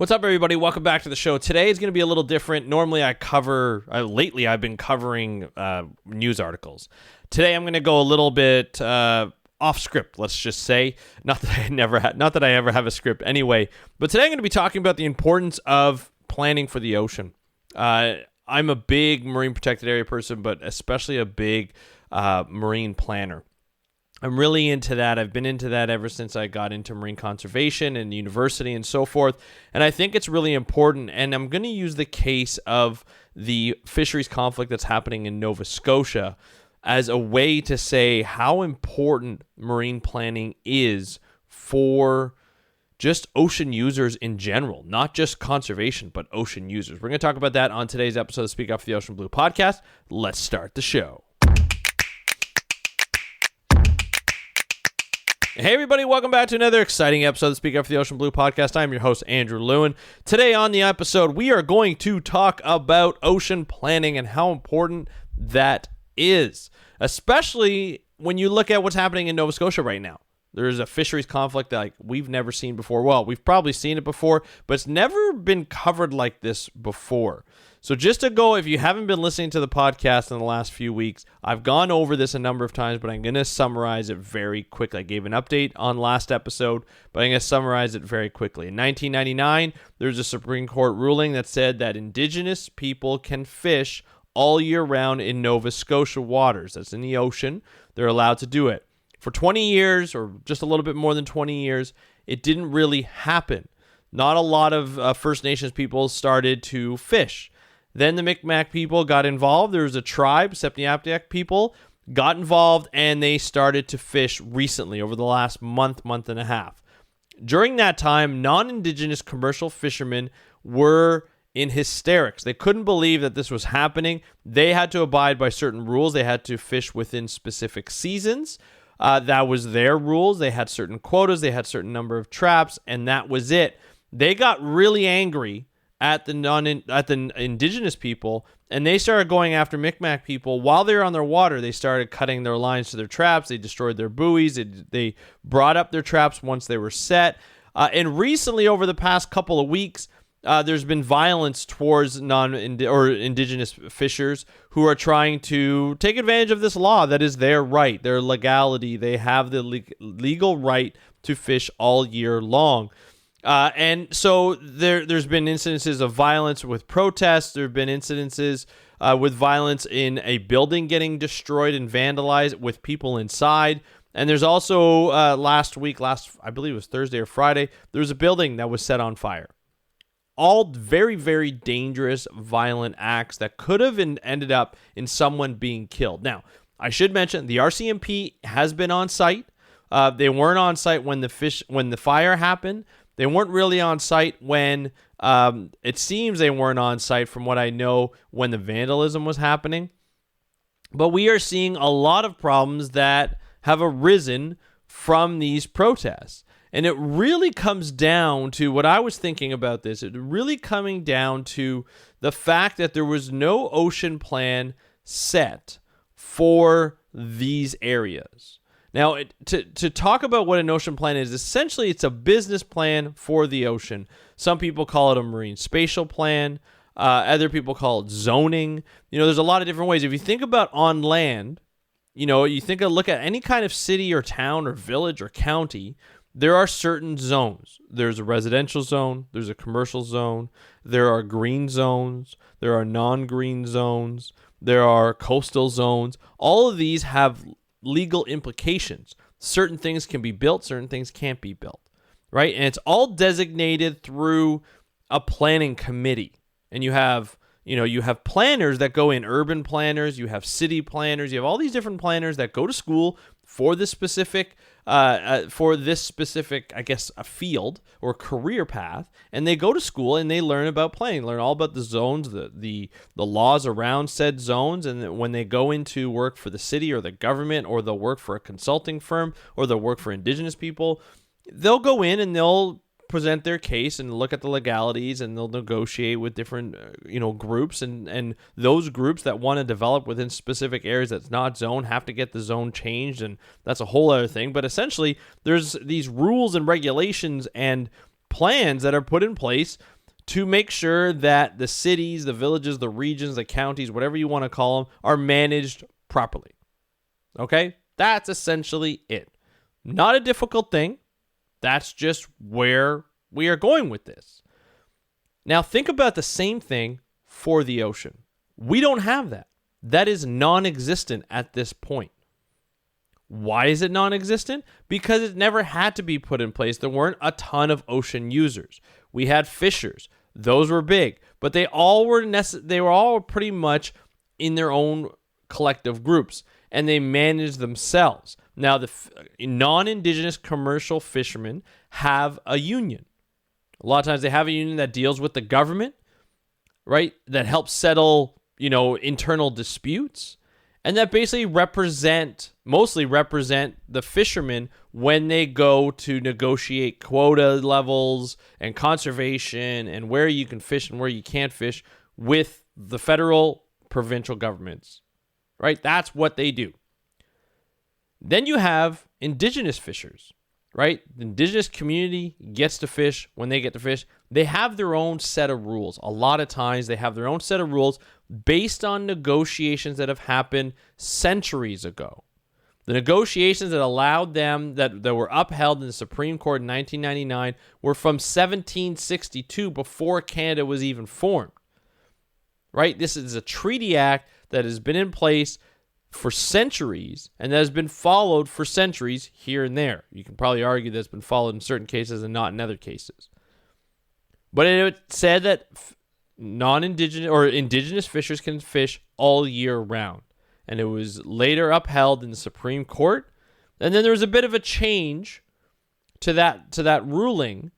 What's up, everybody? Welcome back to the show. Today is going to be a little different. Normally, lately I've been covering news articles. Today, I'm going to go a little bit off script. Let's just say, not that I ever have a script anyway. But today, I'm going to be talking about the importance of planning for the ocean. I'm a big marine protected area person, but especially a big marine planner. I'm really into that. I've been into that ever since I got into marine conservation and university and so forth. And I think it's really important. And I'm going to use the case of the fisheries conflict that's happening in Nova Scotia as a way to say how important marine planning is for just ocean users in general, not just conservation, but ocean users. We're going to talk about that on today's episode of Speak Up for the Ocean Blue podcast. Let's start the show. Hey everybody, welcome back to another exciting episode of the Speak Up for the Ocean Blue podcast. I'm your host, Andrew Lewin. Today on the episode, we are going to talk about ocean planning and how important that is, especially when you look at what's happening in Nova Scotia right now. There's a fisheries conflict that we've never seen before. Well, we've probably seen it before, but it's never been covered like this before. So just to go, if you haven't been listening to the podcast in the last few weeks, I've gone over this a number of times, but I'm going to summarize it very quickly. I gave an update on last episode, but I'm going to summarize it very quickly. In 1999, there's a Supreme Court ruling that said that Indigenous people can fish all year round in Nova Scotia waters. That's in the ocean. They're allowed to do it. For 20 years, or just a little bit more than 20 years, it didn't really happen. Not a lot of First Nations people started to fish. Then the Mi'kmaq people got involved. There was a tribe, Septiaptiak people, got involved, and they started to fish recently over the last month and a half. During that time, non-Indigenous commercial fishermen were in hysterics. They couldn't believe that this was happening. They had to abide by certain rules. They had to fish within specific seasons. That was their rules. They had certain quotas. They had a certain number of traps, and that was it. They got really angry at the Indigenous people, and they started going after Mi'kmaq people. While they were on their water, they started cutting their lines to their traps. They destroyed their buoys. They brought up their traps once they were set. And recently, over the past couple of weeks, there's been violence towards Indigenous fishers who are trying to take advantage of this law that is their right, their legality. They have the legal right to fish all year long. And so there's been incidences of violence with protests. There have been incidences with violence in a building getting destroyed and vandalized with people inside. And there's also last I believe it was Thursday or Friday, there was a building that was set on fire. All very, very dangerous, violent acts that could have ended up in someone being killed. Now, I should mention the RCMP has been on site. They weren't on site when the fire happened. They weren't really on site when, it seems they weren't on site from what I know when the vandalism was happening. But we are seeing a lot of problems that have arisen from these protests. And it really comes down to what I was thinking about this. It really coming down to the fact that there was no ocean plan set for these areas. Now, to talk about what an ocean plan is, essentially it's a business plan for the ocean. Some people call it a marine spatial plan. Other people call it zoning. There's a lot of different ways. If you think about on land, look at any kind of city or town or village or county, there are certain zones. There's a residential zone. There's a commercial zone. There are green zones. There are non-green zones. There are coastal zones. All of these have legal implications. Certain things can be built, certain things can't be built, right? And it's all designated through a planning committee. And you have planners that go in, urban planners, you have city planners, you have all these different planners that go to school for this specific, I guess, a field or career path, and they go to school and they learn about planning, learn all about the zones, the laws around said zones, and when they go into work for the city or the government, or they'll work for a consulting firm, or they'll work for Indigenous people, they'll go in and they'll present their case and look at the legalities, and they'll negotiate with different groups, and those groups that want to develop within specific areas that's not zoned have to get the zone changed, and that's a whole other thing. But essentially there's these rules and regulations and plans that are put in place to make sure that the cities, the villages, the regions, the counties, whatever you want to call them, are managed properly. Okay? That's essentially it. Not a difficult thing. That's just where we are going with this. Now, think about the same thing for the ocean. We don't have that. That is non-existent at this point. Why is it non-existent? Because it never had to be put in place. There weren't a ton of ocean users. We had fishers. Those were big, but they were all pretty much in their own collective groups, and they managed themselves. Now, the non-Indigenous commercial fishermen have a union. A lot of times they have a union that deals with the government, right? That helps settle, internal disputes, and that basically mostly represent the fishermen when they go to negotiate quota levels and conservation and where you can fish and where you can't fish with the federal, provincial governments, right? That's what they do. Then you have Indigenous fishers, right? The Indigenous community gets to fish when they get to fish. They have their own set of rules. A lot of times they have their own set of rules based on negotiations that have happened centuries ago. The negotiations that allowed them, that were upheld in the Supreme Court in 1999, were from 1762, before Canada was even formed. Right? This is a treaty act that has been in place for centuries and that has been followed for centuries here and there. You can probably argue that it's been followed in certain cases and not in other cases. But it said that non-Indigenous or Indigenous fishers can fish all year round. And it was later upheld in the Supreme Court. And then there was a bit of a change to that ruling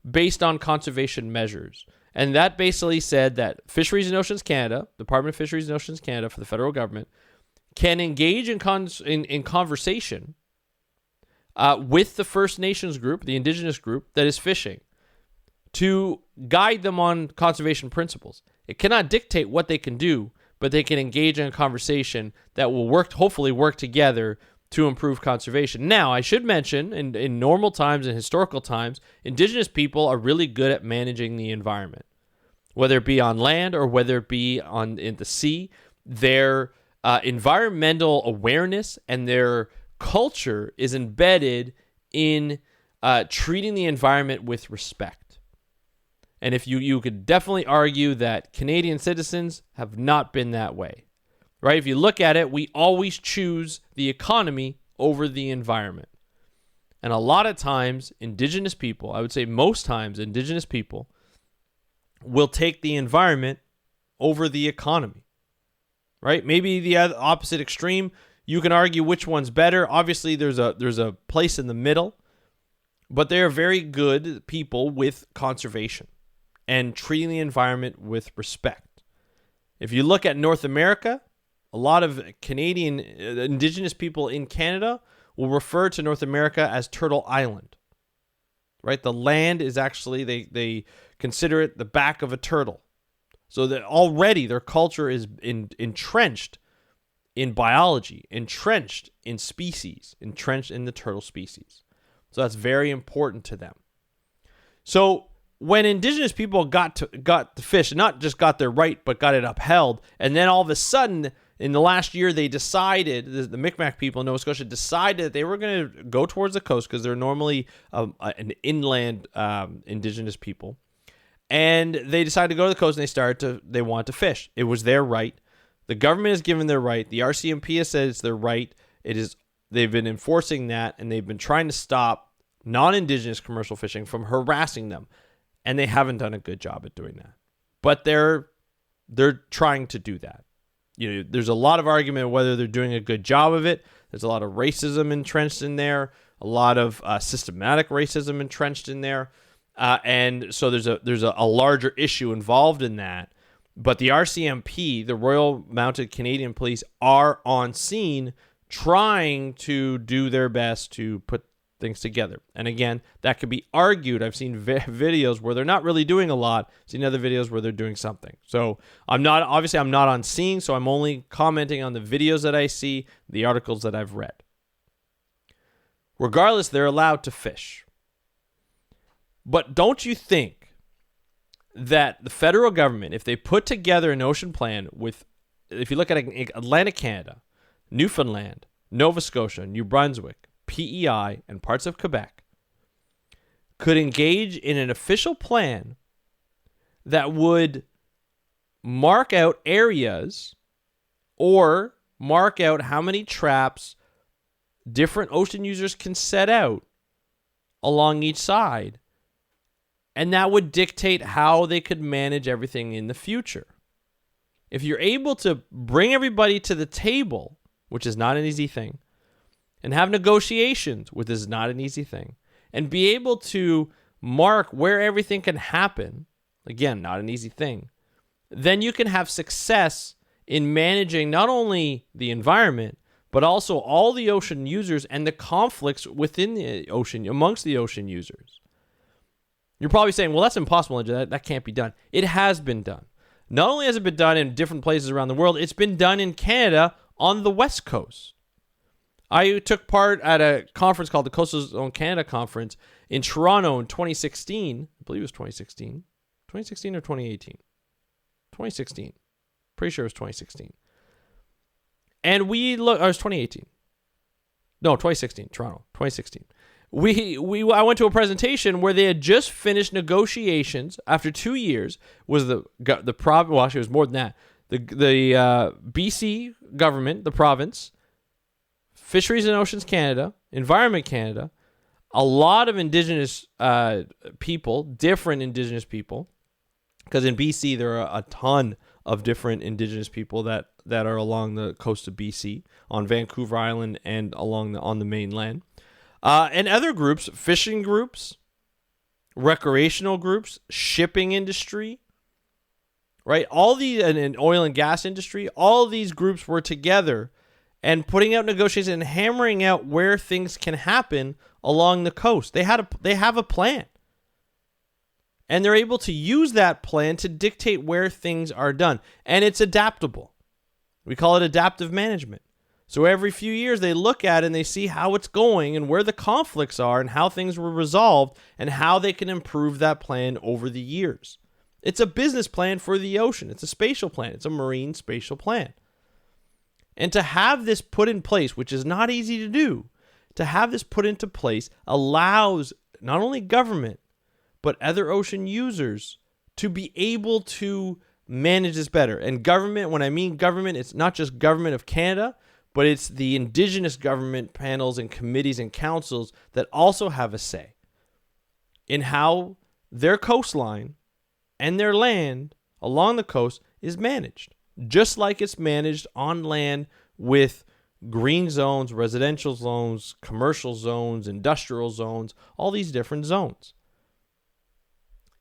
based on conservation measures. And that basically said that Fisheries and Oceans Canada, Department of Fisheries and Oceans Canada for the federal government, can engage in conversation with the First Nations group, the Indigenous group that is fishing, to guide them on conservation principles. It cannot dictate what they can do, but they can engage in a conversation that will hopefully work together to improve conservation. Now, I should mention, in normal times and historical times, Indigenous people are really good at managing the environment, whether it be on land or whether it be in the sea. Their environmental awareness and their culture is embedded in treating the environment with respect. And if you could definitely argue that Canadian citizens have not been that way, right? If you look at it, we always choose the economy over the environment. And a lot of times, Indigenous people, I would say most times, Indigenous people will take the environment over the economy, right? Maybe the opposite extreme. You can argue which one's better. Obviously, there's a place in the middle, but they are very good people with conservation and treating the environment with respect. If you look at North America, a lot of Canadian Indigenous people in Canada will refer to North America as Turtle Island, right? The land is actually, they consider it the back of a turtle. So that already their culture is entrenched in biology, entrenched in species, entrenched in the turtle species. So that's very important to them. So when Indigenous people got to fish, and not just got their right, but got it upheld, and then all of a sudden, in the last year, they decided, the Mi'kmaq people in Nova Scotia decided that they were going to go towards the coast because they're normally an inland Indigenous people. And they decided to go to the coast and they wanted to fish. It was their right. The government has given their right. The RCMP has said it's their right. They've been enforcing that, and they've been trying to stop non-Indigenous commercial fishing from harassing them. And they haven't done a good job at doing that. But they're trying to do that. There's a lot of argument whether they're doing a good job of it. There's a lot of racism entrenched in there, a lot of systematic racism entrenched in there. And so there's a larger issue involved in that. But the RCMP, the Royal Mounted Canadian Police, are on scene trying to do their best to put things together. And again, that could be argued. I've seen videos where they're not really doing a lot. I've seen other videos where they're doing something. So I'm not on scene, so I'm only commenting on the videos that I see, the articles that I've read. Regardless, they're allowed to fish. But don't you think that the federal government, if they put together an ocean plan with, if you look at Atlantic Canada, Newfoundland, Nova Scotia, New Brunswick, PEI, and parts of Quebec, could engage in an official plan that would mark out areas or mark out how many traps different ocean users can set out along each side, and that would dictate how they could manage everything in the future. If you're able to bring everybody to the table, which is not an easy thing, and have negotiations, which is not an easy thing, and be able to mark where everything can happen, again, not an easy thing, then you can have success in managing not only the environment, but also all the ocean users and the conflicts within the ocean, amongst the ocean users. You're probably saying, well, that's impossible. That can't be done. It has been done. Not only has it been done in different places around the world, it's been done in Canada on the West Coast. I took part at a conference called the Coastal Zone Canada Conference in Toronto in 2016. I believe it was 2016. 2016 or 2018? 2016. Pretty sure it was 2016. And it was 2018. No, 2016. Toronto, 2016. I went to a presentation where they had just finished negotiations after 2 years. Was the province? Well, actually, it was more than that. The BC government, the province, Fisheries and Oceans Canada, Environment Canada, a lot of Indigenous people, different Indigenous people, because in BC there are a ton of different Indigenous people that are along the coast of BC, on Vancouver Island and on the mainland. And other groups, fishing groups, recreational groups, shipping industry, right? All these, and oil and gas industry, all these groups were together and putting out negotiations and hammering out where things can happen along the coast. They have a plan. And they're able to use that plan to dictate where things are done. And it's adaptable. We call it adaptive management. So every few years they look at it and they see how it's going and where the conflicts are and how things were resolved and how they can improve that plan over the years. It's a business plan for the ocean. It's a spatial plan. It's a marine spatial plan. And to have this put in place, which is not easy to do, to have this put into place allows not only government, but other ocean users to be able to manage this better. And government, when I mean government, it's not just government of Canada, but it's the Indigenous government panels and committees and councils that also have a say in how their coastline and their land along the coast is managed, just like it's managed on land with green zones, residential zones, commercial zones, industrial zones, all these different zones.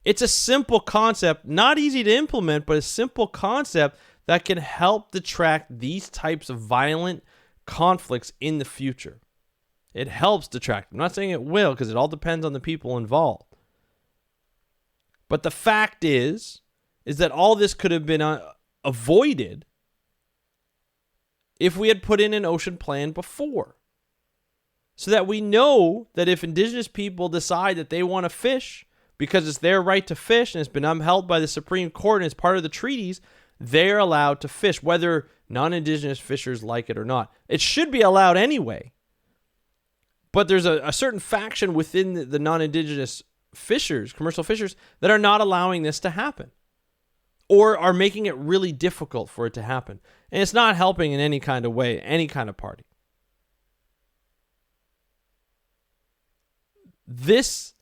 It's a simple concept, not easy to implement, but a simple concept that can help detract these types of violent conflicts in the future. It helps detract. I'm not saying it will, because it all depends on the people involved. But the fact is that all this could have been avoided if we had put in an ocean plan before. So that we know that if Indigenous people decide that they want to fish, because it's their right to fish and it's been upheld by the Supreme Court and it's part of the treaties, they're allowed to fish, whether non-Indigenous fishers like it or not. It should be allowed anyway. But there's a certain faction within the non-Indigenous fishers, commercial fishers, that are not allowing this to happen or are making it really difficult for it to happen. And it's not helping in any kind of way, any kind of party. This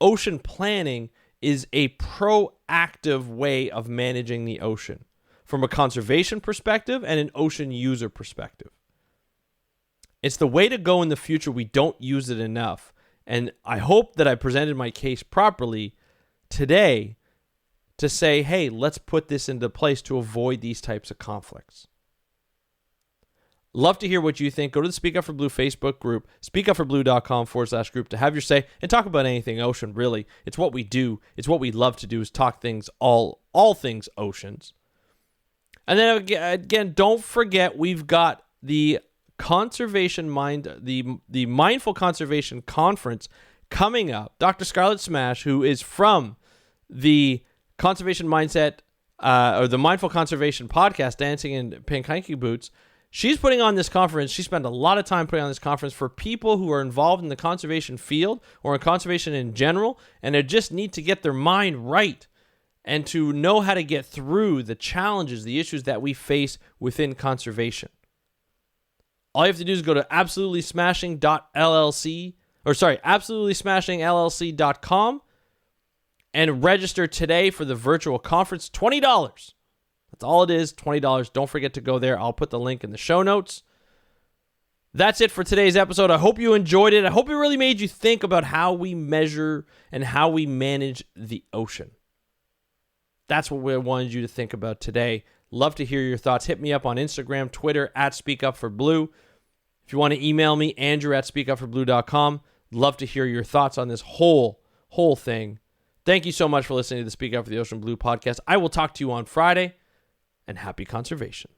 ocean planning is a proactive way of managing the ocean from a conservation perspective and an ocean user perspective. It's the way to go in the future. We don't use it enough. And I hope that I presented my case properly today to say, hey, let's put this into place to avoid these types of conflicts. Love to hear what you think. Go to the Speak Up for Blue Facebook group, speakupforblue.com/group to have your say and talk about anything ocean, really. It's what we do. It's what we love to do, is talk things, all things oceans. And then again, don't forget, we've got the the Mindful Conservation Conference coming up, Dr. Scarlett Smash, who is from the Conservation Mindset or the Mindful Conservation podcast, Dancing in Pankaiki Boots, she's putting on this conference. She spent a lot of time putting on this conference for people who are involved in the conservation field or in conservation in general, and they just need to get their mind right and to know how to get through the challenges, the issues that we face within conservation. All you have to do is go to absolutely-smashing.com and register today for the virtual conference. $20. That's all it is, $20. Don't forget to go there. I'll put the link in the show notes. That's it for today's episode. I hope you enjoyed it. I hope it really made you think about how we measure and how we manage the ocean. That's what we wanted you to think about today. Love to hear your thoughts. Hit me up on Instagram, Twitter, @SpeakUpForBlue. If you want to email me, Andrew@SpeakUpForBlue.com. Love to hear your thoughts on this whole thing. Thank you so much for listening to the Speak Up for the Ocean Blue podcast. I will talk to you on Friday, and happy conservation.